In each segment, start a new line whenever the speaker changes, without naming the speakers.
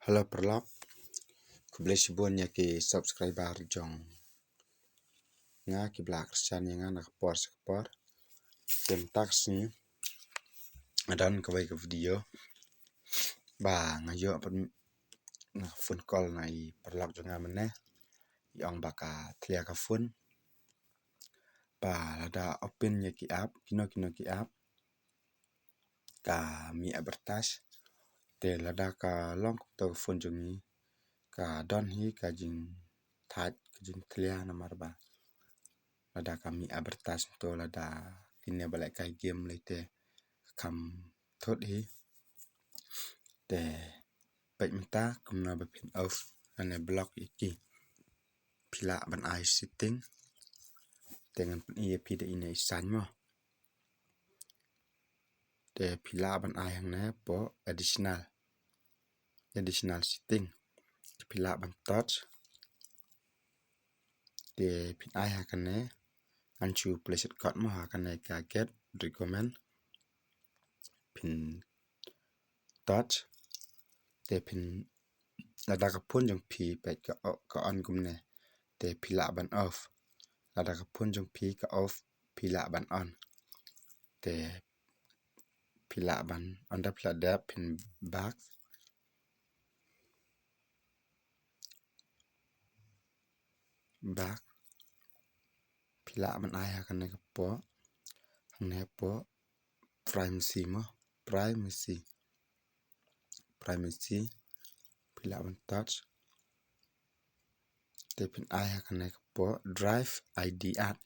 Halo perlap, kublai sibuan ki subscriber jong nga ki blak kersan nga nak sekapor dan taks ni adan kawai ke video ba ngayo pen nak phone call na I perlap jonga meneh yang baka tlia ka phone ba lada open ki app kino ki app ka mi advertise te lada ka long to phone jongi ka don hi ka jing that ka jing clear namar ba lada kami advertise to lada kini balai kai game lete kam thot hi te pek menta kumna ba pin off ane block iki pila ban I setting dengan pun ia pi de ine isan mo te pila ban I hang na po additional setting pila ban touch te pin I hakane anchu place code mo hakane ka get recommend pin touch te pin lada ka pun jong pi pe ka on kumne te pila ban off lada ka pun jong pi ka off pila ban on te pila ban onda pila da pin back pila ban I hakane ka po hang po privacy pila ban touch te pin I hakane ka po drive ID add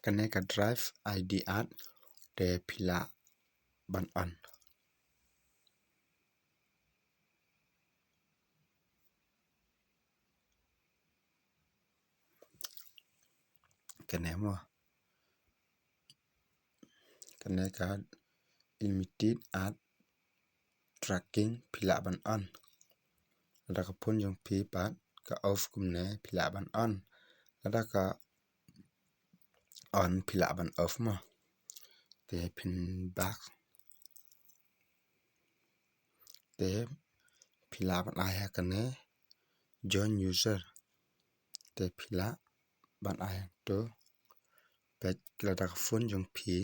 hakane ka drive ID add te pila ban on kene mo kene ka limited add tracking pila ban on lada ka pun jong pi pat ka off kumne pila ban on lada ka on pila ban off mo te pin back te pila ban I hakane join user te pila ban I to pet lada ka phone jong pi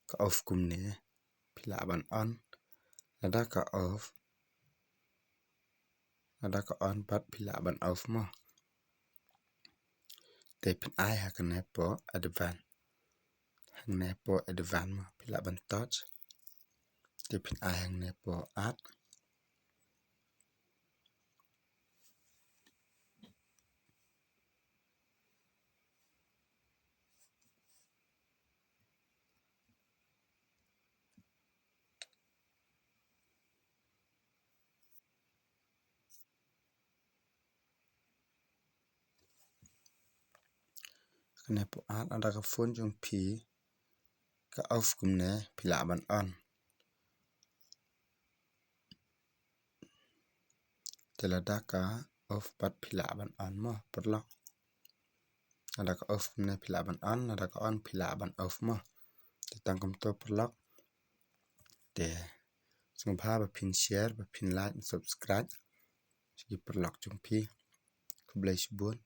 ka off kumne pila ban on lada ka off lada ka on pat pila ban off mo te pin I hakane po advance mo pila ban touch te pin I hangne po add kene po add lada ka phone jong pi ka off kumne pila ban on te lada ka off pat pila ban on mo perlok lada ka off kumne pila ban on lada ka on pila ban off mo te tangkum to perlok te sungpha ba pin share ba pin like subscribe si perlok jong pi kublai sibuan